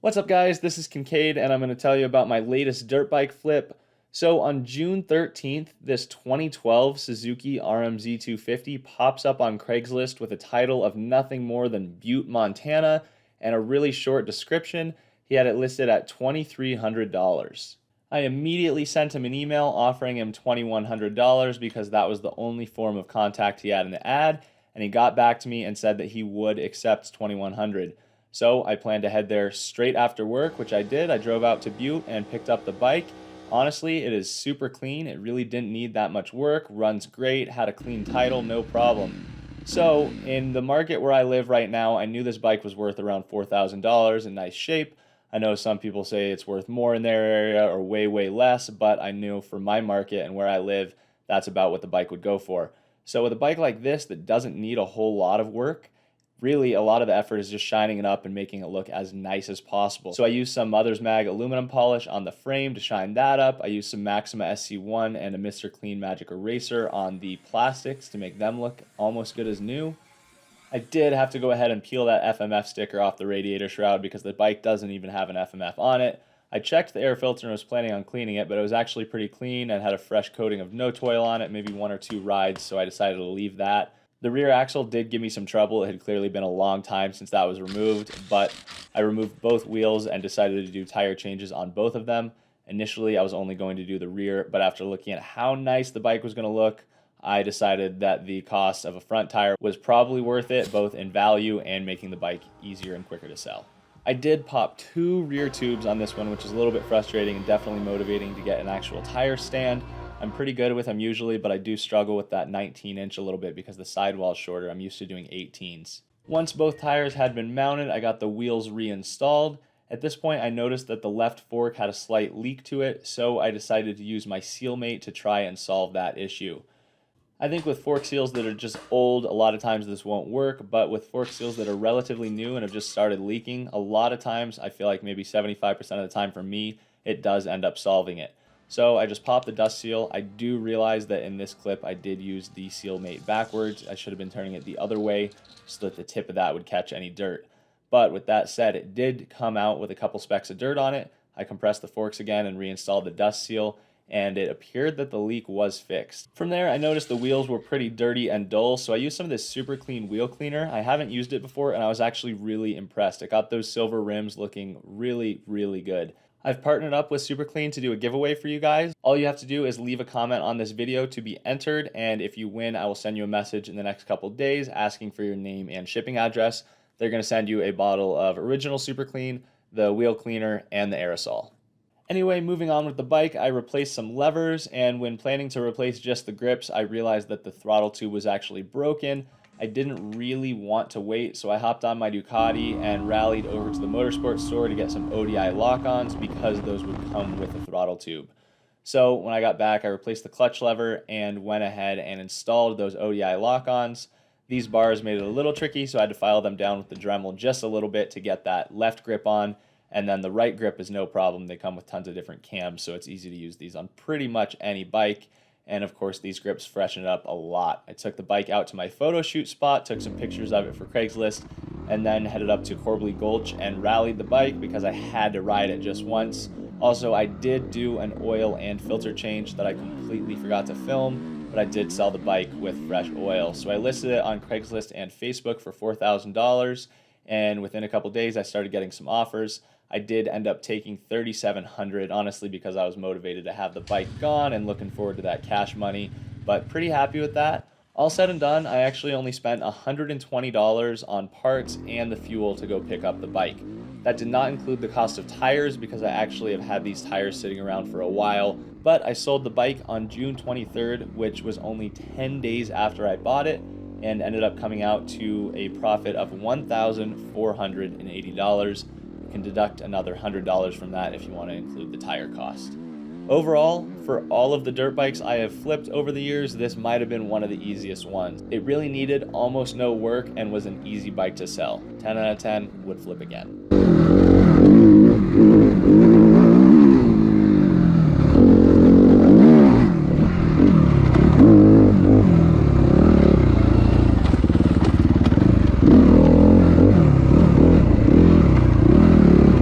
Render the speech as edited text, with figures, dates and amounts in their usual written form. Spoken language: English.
What's up, guys? This is Kincaid, and I'm going to tell you about my latest dirt bike flip. So on June 13th, this 2012 Suzuki RM-Z250 pops up on Craigslist with a title of nothing more than Butte, Montana, and a really short description. He had it listed at $2,300. I immediately sent him an email offering him $2,100 because that was the only form of contact he had in the ad, and he got back to me and said that he would accept $2,100. So I planned to head there straight after work, which I did. I drove out to Butte and picked up the bike. Honestly, it is super clean. It really didn't need that much work. Runs great, had a clean title, no problem. So in the market where I live right now, I knew this bike was worth around $4,000 in nice shape. I know some people say it's worth more in their area or way, way less, but I knew for my market and where I live, that's about what the bike would go for. So with a bike like this that doesn't need a whole lot of work, really a lot of the effort is just shining it up and making it look as nice as possible. So I used some Mother's Mag aluminum polish on the frame to shine that up. I used some Maxima SC1 and a Mr. Clean Magic Eraser on the plastics to make them look almost good as new. I did have to go ahead and peel that FMF sticker off the radiator shroud because the bike doesn't even have an FMF on it. I checked the air filter and was planning on cleaning it, but it was actually pretty clean and had a fresh coating of no toil on it, maybe 1 or 2 rides, so I decided to leave that. The rear axle did give me some trouble. It had clearly been a long time since that was removed, but I removed both wheels and decided to do tire changes on both of them. Initially, I was only going to do the rear, but after looking at how nice the bike was going to look, I decided that the cost of a front tire was probably worth it, both in value and making the bike easier and quicker to sell. I did pop 2 rear tubes on this one, which is a little bit frustrating and definitely motivating to get an actual tire stand. I'm pretty good with them usually, but I do struggle with that 19-inch a little bit because the sidewall is shorter. I'm used to doing 18s. Once both tires had been mounted, I got the wheels reinstalled. At this point, I noticed that the left fork had a slight leak to it, so I decided to use my seal mate to try and solve that issue. I think with fork seals that are just old, a lot of times this won't work, but with fork seals that are relatively new and have just started leaking, a lot of times, I feel like maybe 75% of the time for me, it does end up solving it. So I just popped the dust seal. I do realize that in this clip I did use the seal mate backwards. I should have been turning it the other way so that the tip of that would catch any dirt. But with that said, it did come out with a couple specks of dirt on it. I compressed the forks again and reinstalled the dust seal, and it appeared that the leak was fixed. From there, I noticed the wheels were pretty dirty and dull, so I used some of this super clean wheel cleaner. I haven't used it before, and I was actually really impressed. It got those silver rims looking really, really good. I've partnered up with Super Clean to do a giveaway for you guys. All you have to do is leave a comment on this video to be entered, and if you win, I will send you a message in the next couple days asking for your name and shipping address. They're going to send you a bottle of original Super Clean, the wheel cleaner, and the aerosol. Anyway, moving on with the bike, I replaced some levers, and when planning to replace just the grips, I realized that the throttle tube was actually broken. I didn't really want to wait, so I hopped on my Ducati and rallied over to the motorsports store to get some ODI lock-ons because those would come with the throttle tube. So when I got back, I replaced the clutch lever and went ahead and installed those ODI lock-ons. These bars made it a little tricky, so I had to file them down with the Dremel just a little bit to get that left grip on, and then the right grip is no problem. They come with tons of different cams, so it's easy to use these on pretty much any bike. And of course, these grips freshen it up a lot. I took the bike out to my photo shoot spot, took some pictures of it for Craigslist, and then headed up to Corbly Gulch and rallied the bike because I had to ride it just once. Also, I did do an oil and filter change that I completely forgot to film, but I did sell the bike with fresh oil. So I listed it on Craigslist and Facebook for $4,000, and within a couple days, I started getting some offers. I did end up taking $3,700, honestly, because I was motivated to have the bike gone and looking forward to that cash money, but pretty happy with that. All said and done, I actually only spent $120 on parts and the fuel to go pick up the bike. That did not include the cost of tires because I actually have had these tires sitting around for a while, but I sold the bike on June 23rd, which was only 10 days after I bought it, and ended up coming out to a profit of $1,480. You can deduct another $100 from that if you want to include the tire cost. Overall, for all of the dirt bikes I have flipped over the years, this might have been one of the easiest ones. It really needed almost no work and was an easy bike to sell. 10 out of 10, would flip again.